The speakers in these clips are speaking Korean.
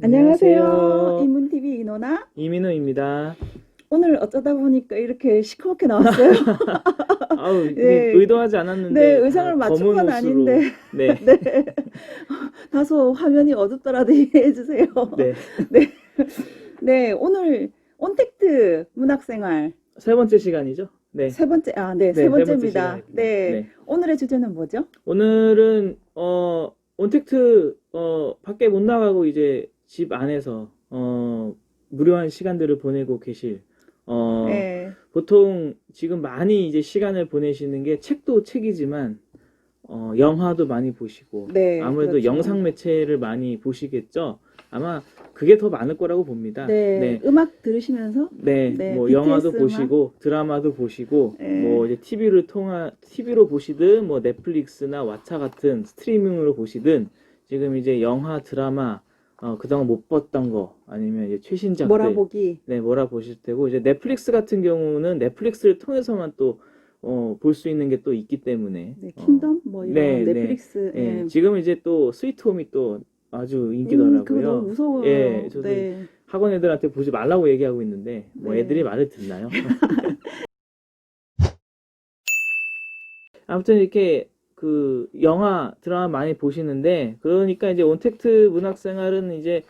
안녕하세요. 안녕하세요. 인문TV 이노나. 이민호입니다. 오늘 어쩌다 보니까 이렇게 시커멓게 나왔어요. 아우, 이게 네, 의도하지 네, 않았는데 의상을 다 맞춘 검은 건 아닌데, 옷으로. 네, 네, 다소 화면이 어둡더라도 이해해 주세요. 네. 네, 네, 오늘 온택트 문학생활 세 번째 시간이죠? 네, 세 번째, 네, 세 네, 세 번째 번째입니다. 시간입니다. 네, 네. 오늘의 주제는 뭐죠? 오늘은, 온택트, 밖에 못 나가고 이제 집 안에서, 무료한 시간들을 보내고 계실, 네, 보통 지금 많이 이제 시간을 보내시는 게 책도 책이지만, 영화도 많이 보시고 네, 아무래도 그렇죠. 영상 매체를 많이 보시겠죠. 아마 그게 더 많을 거라고 봅니다. 네, 네, 음악 들으시면서, 네, 네, 뭐 영화도 BTS 음악, 보시고 드라마도 보시고 뭐 네, 이제 TV로 보시든 뭐 넷플릭스나 왓챠 같은 스트리밍으로 보시든 지금 이제 영화, 드라마 그동안 못 봤던 거 아니면 이제 최신작들 몰아보기. 네, 뭐라 보실 테고 이제 넷플릭스 같은 경우는 넷플릭스를 통해서만 또 볼 수 있는 게 또 있기 때문에 네, 킹덤 뭐 이런 네, 네, 넷플릭스. 예, 예. 지금 이제 또 스위트 홈이 또 아주 그거 너무 인기더라고요. 예, 무서워요. 저도 네. 학원 애들한테 보지 말라고 얘기하고 있는데 뭐 애들이 네. 말을 듣나요? 아무튼 이렇게 그 영화, 드라마 많이 보시는데 그러니까 이제 온택트 문학생활은 이제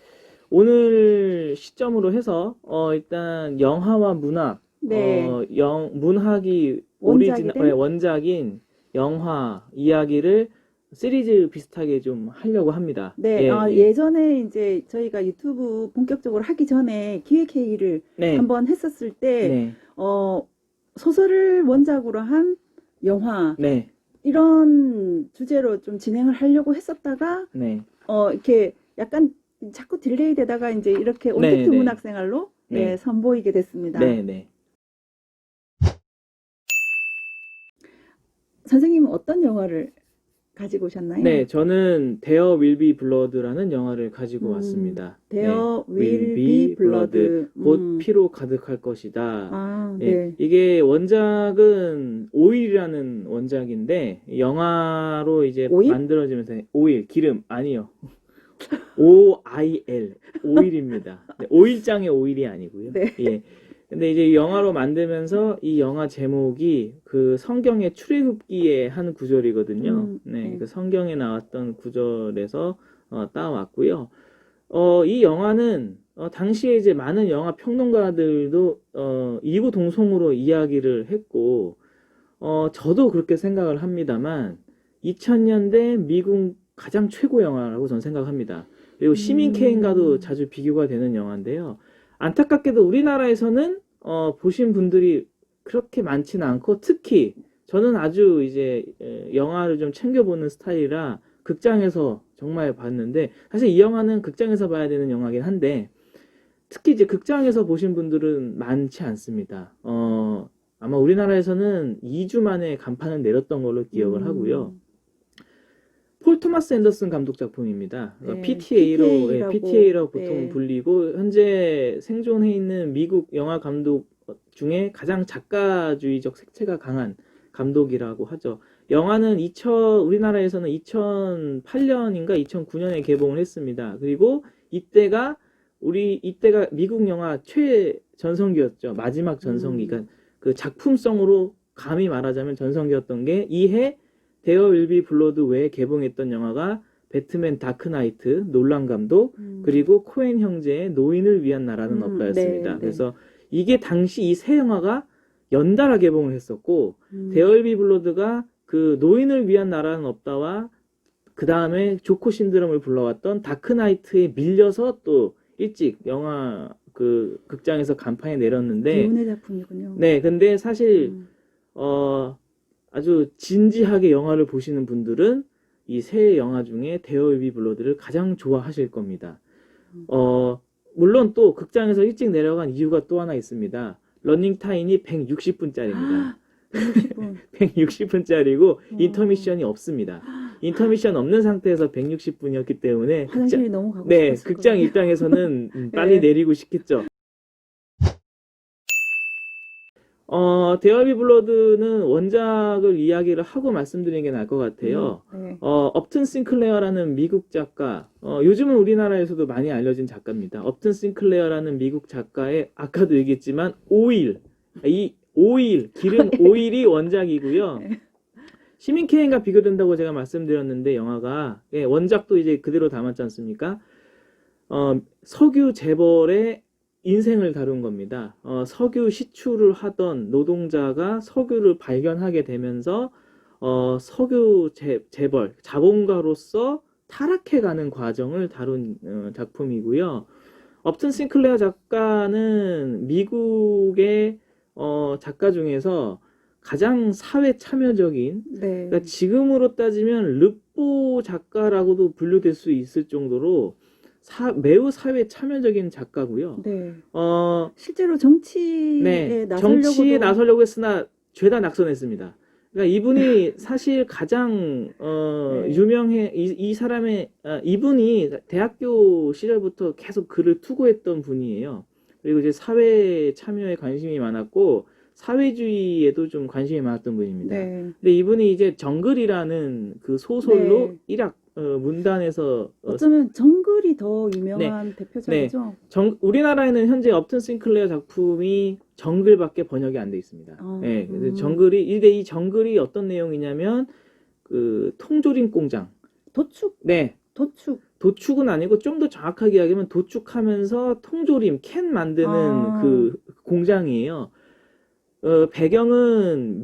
오늘 시점으로 해서 일단 영화와 문학, 네. 문학이 원작이 된? 원작인 영화 이야기를 시리즈 비슷하게 좀 하려고 합니다. 예, 네. 예. 예전에 이제 저희가 유튜브 본격적으로 하기 전에 기획회의를 네, 한번 했었을 때, 네, 어, 소설을 원작으로 한 영화, 네, 이런 주제로 좀 진행을 하려고 했었다가, 네, 이렇게 약간 자꾸 딜레이 되다가 이제 이렇게 네, 온택트 네, 문학생활로, 예, 네, 선보이게 됐습니다. 네, 네. 선생님은 어떤 영화를 가지고 오셨나요? 네, 저는 There Will Be Blood라는 영화를 가지고 왔습니다. 네, There Will will be Be Blood. blood. 곧 피로 가득할 것이다. 예, 네. 이게 원작은 오일이라는 원작인데 영화로 이제 오일? 만들어지면서 오일, 기름 아니요. OIL 오일입니다. 네, 오일장의 오일이 아니고요. 네. 예. 근데 이제 영화로 만들면서 이 영화 제목이 그 성경의 출애굽기의 한 구절이거든요. 네, 네. 그 성경에 나왔던 구절에서 따왔고요. 이 영화는 당시에 이제 많은 영화 평론가들도 이구동성으로 이야기를 했고, 저도 그렇게 생각을 합니다만 2000년대 미국 가장 최고 영화라고 저는 생각합니다. 그리고 시민 케인과도 음, 자주 비교가 되는 영화인데요. 안타깝게도 우리나라에서는 보신 분들이 그렇게 많지는 않고 특히 저는 아주 이제 영화를 좀 챙겨보는 스타일이라 극장에서 정말 봤는데 사실 이 영화는 극장에서 봐야 되는 영화긴 한데 특히 이제 극장에서 보신 분들은 많지 않습니다. 아마 우리나라에서는 2주 만에 간판을 내렸던 걸로 기억을 하고요. 음, 폴 토마스 앤더슨 감독 작품입니다. 네. PTA로, PTA라고, PTA로 보통 네. 불리고, 현재 생존해 있는 미국 영화 감독 중에 가장 작가주의적 색채가 강한 감독이라고 하죠. 영화는 우리나라에서는 2008년인가 2009년에 개봉을 했습니다. 그리고 이때가 미국 영화 최전성기였죠. 마지막 전성기. 음, 그러니까 그 작품성으로 감히 말하자면 전성기였던 게 이해 데어 윌비 블러드 외에 개봉했던 영화가 배트맨 다크나이트 놀란 감독 음, 그리고 코엔 형제의 노인을 위한 나라는 네, 없다였습니다. 네. 그래서 이게 당시 이 세 영화가 연달아 개봉을 했었고 데어 음, 윌비 블러드가 그 노인을 위한 나라는 없다와 그 다음에 조코 신드롬을 불러왔던 다크나이트에 밀려서 또 일찍 영화 그 극장에서 간판에 내렸는데 비운의 작품이군요. 네 근데 사실 음, 어 아주 진지하게 영화를 보시는 분들은 이 세 영화 중에 데어 윌비 블러드를 가장 좋아하실 겁니다. 음. 어, 물론 또 극장에서 일찍 내려간 이유가 또 하나 있습니다. 러닝 타임이 160분짜리입니다. 160분. 160분짜리고 어, 인터미션이 없습니다. 인터미션 없는 상태에서 160분이었기 때문에 화장실이 너무 가고 네, 싶었을 것 극장 같아요. 입장에서는 빨리 예. 내리고 싶겠죠. 데어비 블러드는 원작을 이야기를 하고 말씀드리는 게 나을 것 같아요. 네. 업튼 싱클레어라는 미국 작가, 요즘은 우리나라에서도 많이 알려진 작가입니다. 업튼 싱클레어라는 미국 작가의, 아까도 얘기했지만, 오일, 기름 오일이 원작이고요. 네. 시민 케인과 비교된다고 제가 말씀드렸는데, 영화가, 예, 원작도 이제 그대로 담았지 않습니까? 석유 재벌의 인생을 다룬 겁니다. 석유 시추를 하던 노동자가 석유를 발견하게 되면서 석유 재벌, 자본가로서 타락해가는 과정을 다룬 작품이고요. 업튼 싱클레어 작가는 미국의 작가 중에서 가장 사회 참여적인, 네. 그러니까 지금으로 따지면 르포 작가라고도 분류될 수 있을 정도로 매우 사회 참여적인 작가고요. 네. 실제로 네, 정치에 정치에 나서려고도 나서려고 했으나 죄다 낙선했습니다. 그러니까 이분이 사실 가장 네. 유명해. 이 사람의 이분이 대학교 시절부터 계속 글을 투고했던 분이에요. 그리고 이제 사회 참여에 관심이 많았고 사회주의에도 좀 관심이 많았던 분입니다. 네. 근데 이분이 이제 정글이라는 그 소설로 네. 일학 문단에서 어쩌면 정글이 더 유명한 대표작이죠. 우리나라에는 현재 업튼 싱클레어 작품이 정글밖에 번역이 안 돼 있습니다. 예, 그래서 이 정글이 어떤 내용이냐면 그 통조림 공장. 도축. 네, 도축. 도축은 아니고 좀 더 정확하게 이야기하면 도축하면서 통조림 캔 만드는 그 공장이에요. 배경은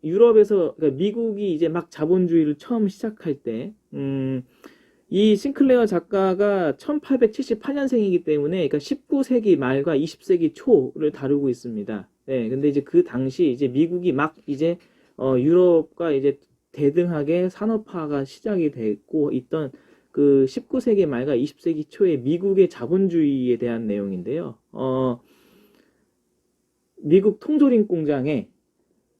유럽에서, 그러니까 미국이 이제 막 자본주의를 처음 시작할 때, 이 싱클레어 작가가 1878년생이기 때문에, 그러니까 19세기 말과 20세기 초를 다루고 있습니다. 네, 근데 이제 그 당시 이제 미국이 막 이제, 유럽과 이제 대등하게 산업화가 시작이 됐고 있던 그 19세기 말과 20세기 초의 미국의 자본주의에 대한 내용인데요. 미국 통조림 공장에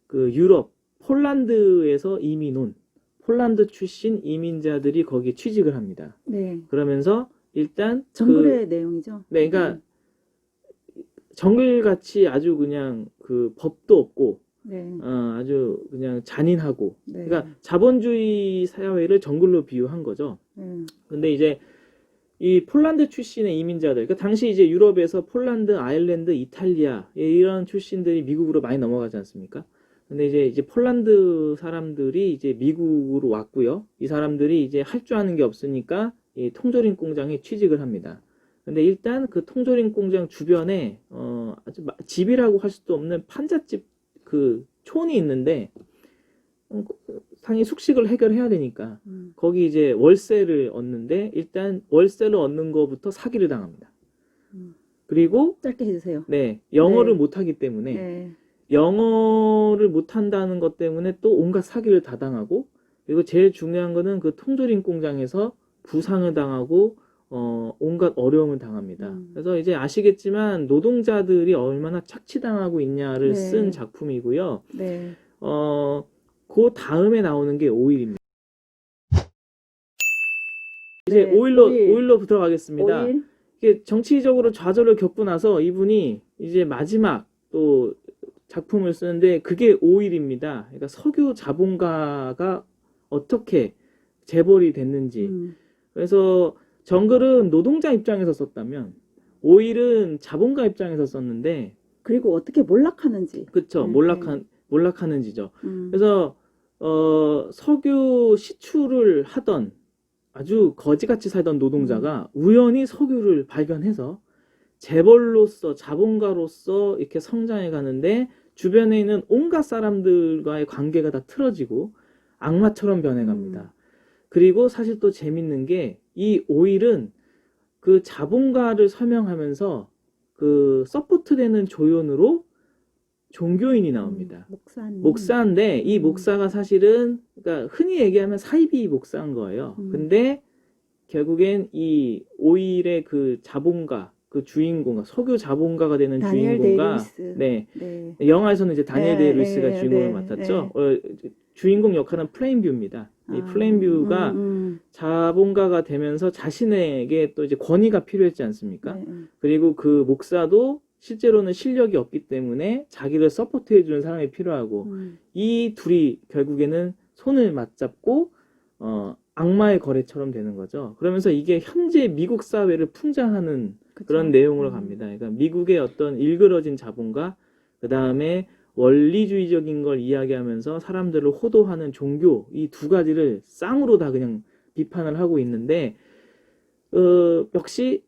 그 유럽, 폴란드에서 이민 온 폴란드 출신 이민자들이 거기에 취직을 합니다. 네. 그러면서 일단 정글의 내용이죠. 네, 그러니까 정글같이 아주 그냥 그 법도 없고 네. 아주 그냥 잔인하고, 네. 그러니까 자본주의 사회를 정글로 비유한 거죠. 근데 이제 이 폴란드 출신의 이민자들, 그러니까 당시 이제 유럽에서 폴란드, 아일랜드, 이탈리아 이런 출신들이 미국으로 많이 넘어가지 않습니까? 근데 이제 폴란드 사람들이 이제 미국으로 왔고요. 이 사람들이 이제 할 줄 아는 게 없으니까 이 통조림 공장에 취직을 합니다. 근데 일단 그 통조림 공장 주변에 아주 집이라고 할 수도 없는 판잣집 그 촌이 있는데 당연히 숙식을 해결해야 되니까 거기 이제 월세를 얻는데 일단 월세를 얻는 거부터 사기를 당합니다. 그리고 짧게 해주세요. 네, 영어를 네. 못하기 때문에 네. 영어를 못한다는 것 때문에 또 온갖 사기를 다 당하고, 그리고 제일 중요한 거는 그 통조림 공장에서 부상을 당하고 온갖 어려움을 당합니다. 그래서 이제 아시겠지만 노동자들이 얼마나 착취당하고 있냐를 네. 쓴 작품이고요. 네. 그 다음에 나오는 게 오일입니다. 이제 네, 오일로 들어가겠습니다. 오일. 이게 정치적으로 좌절을 겪고 나서 이분이 이제 마지막 또 작품을 쓰는데 그게 오일입니다. 그러니까 석유 자본가가 어떻게 재벌이 됐는지. 그래서 정글은 노동자 입장에서 썼다면 오일은 자본가 입장에서 썼는데, 그리고 어떻게 몰락하는지. 그쵸, 몰락하는지죠. 그래서 석유 시추를 하던 아주 거지같이 살던 노동자가 우연히 석유를 발견해서 재벌로서 자본가로서 이렇게 성장해 가는데 주변에 있는 온갖 사람들과의 관계가 다 틀어지고 악마처럼 변해갑니다. 그리고 사실 또 재밌는 게 이 오일은 그 자본가를 설명하면서 그 서포트 되는 조연으로 종교인이 나옵니다. 목사인데 이 목사가 사실은 그러니까 흔히 얘기하면 사이비 목사인 거예요. 근데 결국엔 이 오일의 그 자본가, 그 주인공, 석유 자본가가 되는 주인공과 네. 영화에서는 이제 다니엘 데이 루이스가 주인공을 맡았죠. 주인공 역할은 플레인뷰입니다. 이 플레인뷰가 자본가가 되면서 자신에게 또 이제 권위가 필요했지 않습니까? 그리고 그 목사도 실제로는 실력이 없기 때문에 자기를 서포트해주는 사람이 필요하고 이 둘이 결국에는 손을 맞잡고 악마의 거래처럼 되는 거죠. 그러면서 이게 현재 미국 사회를 풍자하는 그쵸. 그런 내용으로 갑니다. 그러니까 미국의 어떤 일그러진 자본과 그 다음에 원리주의적인 걸 이야기하면서 사람들을 호도하는 종교 이 두 가지를 쌍으로 다 그냥 비판을 하고 있는데 역시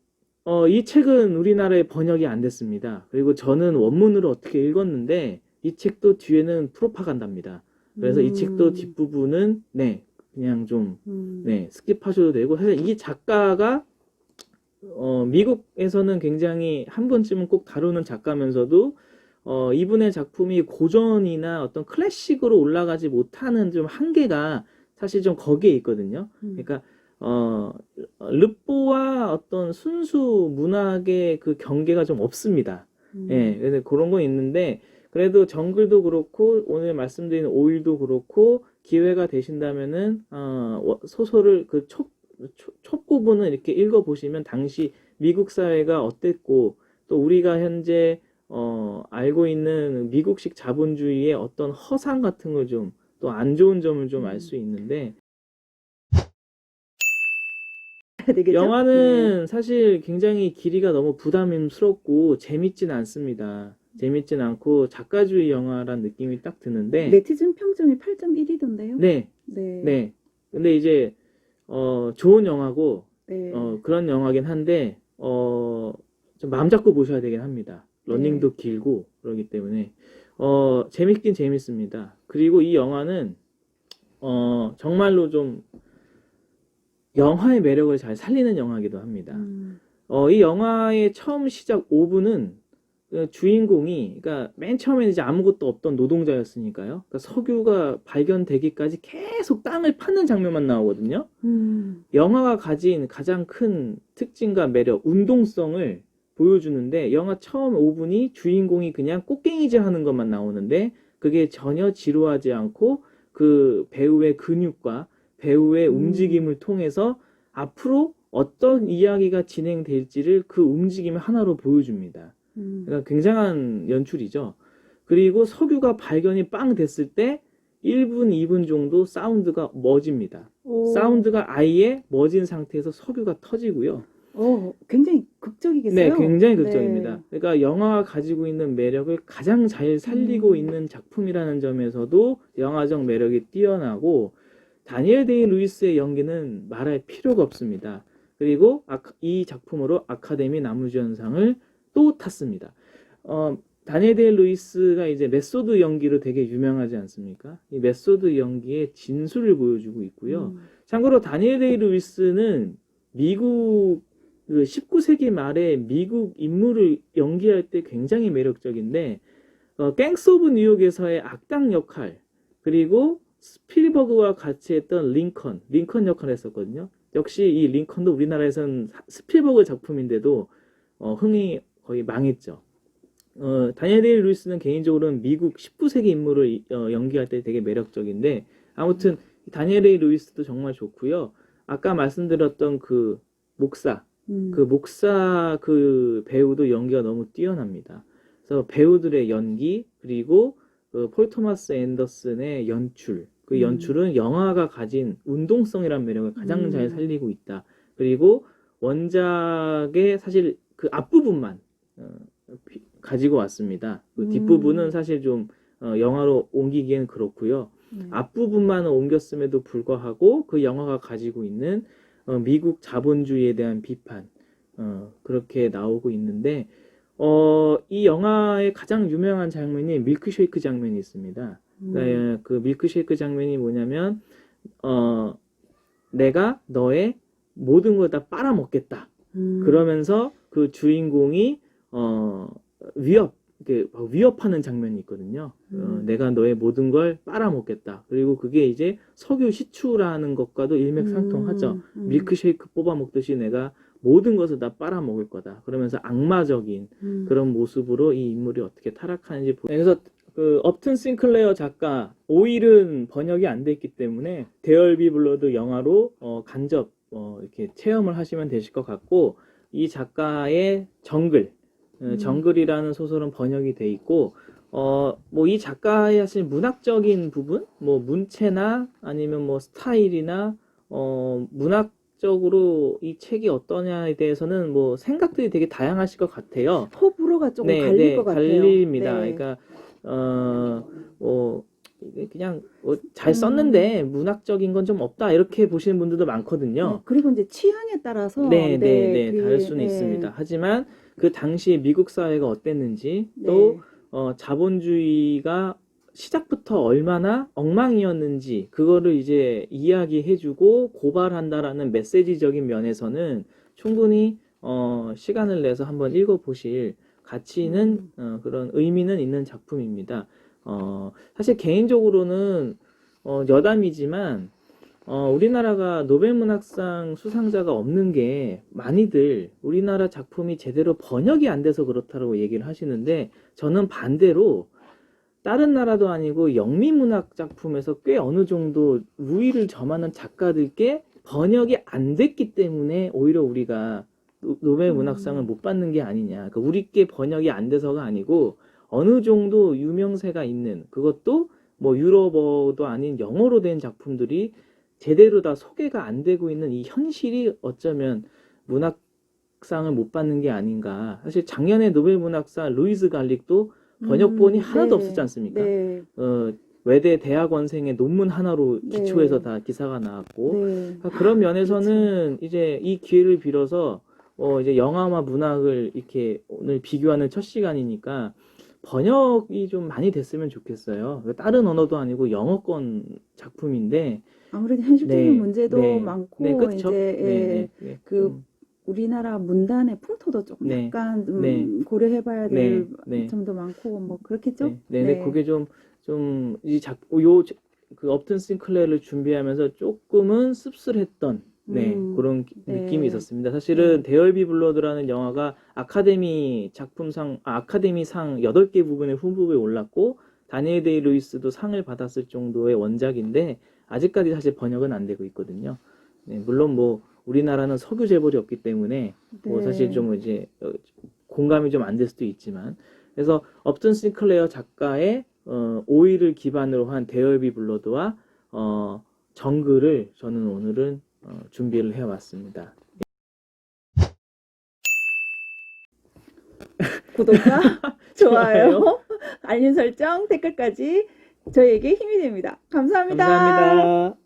이 책은 우리나라에 번역이 안 됐습니다. 그리고 저는 원문으로 어떻게 읽었는데 이 책도 뒤에는 프로파간다입니다. 그래서 이 책도 뒷부분은 네 그냥 좀 네 스킵하셔도 되고 사실 이 작가가 미국에서는 굉장히 한 번쯤은 꼭 다루는 작가면서도 이분의 작품이 고전이나 어떤 클래식으로 올라가지 못하는 좀 한계가 사실 좀 거기에 있거든요. 그러니까 르뽀와 어떤 순수 문학의 그 경계가 좀 없습니다. 예, 그래서 그런 건 있는데 그래도 정글도 그렇고 오늘 말씀드린 오일도 그렇고 기회가 되신다면은 소설을 그 첫 부분을 이렇게 읽어보시면 당시 미국 사회가 어땠고 또 우리가 현재 알고 있는 미국식 자본주의의 어떤 허상 같은 걸 좀 또 안 좋은 점을 좀 알 수 있는데 되겠죠? 영화는 사실 굉장히 길이가 너무 부담스럽고 재밌진 않습니다. 재밌진 않고 작가주의 영화란 느낌이 딱 드는데 네티즌 평점이 8.1이던데요? 네, 네. 네. 근데 이제 좋은 영화고 네. 그런 영화긴 한데 좀 마음 잡고 보셔야 되긴 합니다. 러닝도 길고 그러기 때문에 재밌긴 재밌습니다. 그리고 이 영화는 정말로 좀 영화의 매력을 잘 살리는 영화이기도 합니다. 이 영화의 처음 시작 5분은 주인공이 그러니까 맨 처음에는 이제 아무것도 없던 노동자였으니까요. 그러니까 석유가 발견되기까지 계속 땅을 파는 장면만 나오거든요. 영화가 가진 가장 큰 특징과 매력, 운동성을 보여주는데 영화 처음 5분이 주인공이 그냥 꽃갱이질 하는 것만 나오는데 그게 전혀 지루하지 않고 그 배우의 근육과 배우의 움직임을 통해서 앞으로 어떤 이야기가 진행될지를 그 움직임 하나로 보여줍니다. 그러니까 굉장한 연출이죠. 그리고 석유가 발견이 빵 됐을 때 1분, 2분 정도 사운드가 멎습니다. 사운드가 아예 멎은 상태에서 석유가 터지고요. 굉장히 극적이겠어요? 네, 굉장히 극적입니다. 그러니까 영화가 가지고 있는 매력을 가장 잘 살리고 있는 작품이라는 점에서도 영화적 매력이 뛰어나고 다니엘 데이 루이스의 연기는 말할 필요가 없습니다. 그리고 이 작품으로 아카데미 남우주연상을 또 탔습니다. 다니엘 데이 루이스가 이제 메소드 연기로 되게 유명하지 않습니까? 이 메소드 연기의 진수를 보여주고 있고요. 참고로 다니엘 데이 루이스는 미국 그 19세기 말에 미국 인물을 연기할 때 굉장히 매력적인데 갱스 오브 뉴욕에서의 악당 역할 그리고 스필버그와 같이 했던 링컨 역할을 했었거든요. 역시 이 링컨도 우리나라에서는 스필버그 작품인데도 흥이 거의 망했죠. 다니엘 데이 루이스는 개인적으로는 미국 19세기 인물을 연기할 때 되게 매력적인데 아무튼 다니엘 데이 루이스도 정말 좋고요. 아까 말씀드렸던 그 목사 그 배우도 연기가 너무 뛰어납니다. 그래서 배우들의 연기 그리고 폴 토마스 앤더슨의 연출 그 연출은 영화가 가진 운동성이란 매력을 가장 잘 살리고 있다. 그리고 원작의 사실 그 앞부분만 가지고 왔습니다. 그 뒷부분은 사실 좀 영화로 옮기기엔 그렇고요. 앞부분만 옮겼음에도 불구하고 그 영화가 가지고 있는 미국 자본주의에 대한 비판 그렇게 나오고 있는데 이 영화의 가장 유명한 장면이 밀크쉐이크 장면이 있습니다. 그 밀크쉐이크 장면이 뭐냐면 내가 너의 모든 걸 다 빨아먹겠다. 그러면서 그 주인공이 위협하는 장면이 있거든요. 내가 너의 모든 걸 빨아먹겠다. 그리고 그게 이제 석유 시추라는 것과도 일맥상통하죠. 밀크쉐이크 뽑아먹듯이 내가 모든 것을 다 빨아먹을 거다. 그러면서 악마적인 그런 모습으로 이 인물이 어떻게 타락하는지 그래서 그 업튼 싱클레어 작가 오일은 번역이 안 됐기 때문에 데얼비 블러드 영화로 간접 이렇게 체험을 하시면 되실 것 같고 이 작가의 정글 정글이라는 소설은 번역이 돼 있고, 뭐 이 작가의 사실 문학적인 부분, 뭐 문체나 아니면 뭐 스타일이나, 문학적으로 이 책이 어떠냐에 대해서는 뭐 생각들이 되게 다양하실 것 같아요. 호불호가 조금 네, 갈릴 네, 것 같아요. 갈립니다. 네. 그러니까, 뭐, 이게 그냥 잘 음. 썼는데 문학적인 건 좀 없다. 이렇게 보시는 분들도 많거든요. 그리고 이제 취향에 따라서 네, 네, 네, 다를 수는 네. 있습니다. 하지만 그 당시 미국 사회가 어땠는지, 네. 또 자본주의가 시작부터 얼마나 엉망이었는지 그거를 이제 이야기해주고 고발한다라는 메시지적인 면에서는 충분히 시간을 내서 한번 읽어보실 가치는 그런 의미는 있는 작품입니다. 사실 개인적으로는 여담이지만 우리나라가 노벨문학상 수상자가 없는 게 많이들 우리나라 작품이 제대로 번역이 안 돼서 그렇다고 얘기를 하시는데, 저는 반대로 다른 나라도 아니고 영미문학 작품에서 꽤 어느 정도 우위를 점하는 작가들께 번역이 안 됐기 때문에 오히려 우리가 노벨문학상을 못 받는 게 아니냐. 그러니까 우리께 번역이 안 돼서가 아니고 어느 정도 유명세가 있는, 그것도 뭐 유럽어도 아닌 영어로 된 작품들이 제대로 다 소개가 안 되고 있는 이 현실이 어쩌면 문학상을 못 받는 게 아닌가. 사실 작년에 노벨문학상 루이스 갈릭도 번역본이 하나도 네. 없었지 않습니까? 네. 외대 대학원생의 논문 하나로 네. 기초해서 다 기사가 나왔고, 네. 그러니까 그런 면에서는 이제 이 기회를 빌어서 이제 영화와 문학을 이렇게 오늘 비교하는 첫 시간이니까 번역이 좀 많이 됐으면 좋겠어요. 다른 언어도 아니고 영어권 작품인데, 아무래도 현실적인 네, 문제도 네, 많고 네, 그렇죠. 이제 네, 네, 그 우리나라 문단의 풍토도 조금 네, 약간 네, 고려해봐야 될 네, 점도 많고 뭐 그렇겠죠? 네, 네, 그게 그 업튼 싱클레어를 준비하면서 조금은 씁쓸했던, 그런 네. 느낌이 있었습니다. 사실은 데얼비 블러드라는 영화가 아카데미상 8개 부분의 후보에 올랐고, 다니엘 데이 루이스도 상을 받았을 정도의 원작인데, 아직까지 사실 번역은 안 되고 있거든요. 네, 물론 뭐, 우리나라는 석유 재벌이 없기 때문에, 뭐 네. 사실 좀 이제, 공감이 좀 안 될 수도 있지만, 그래서 업튼 싱클레어 작가의 오이를 기반으로 한 데얼비 블러드와 정글을 저는 오늘은 준비를 해왔습니다. 구독과 좋아요, 좋아요. 알림 설정, 댓글까지 저희에게 힘이 됩니다. 감사합니다. 감사합니다.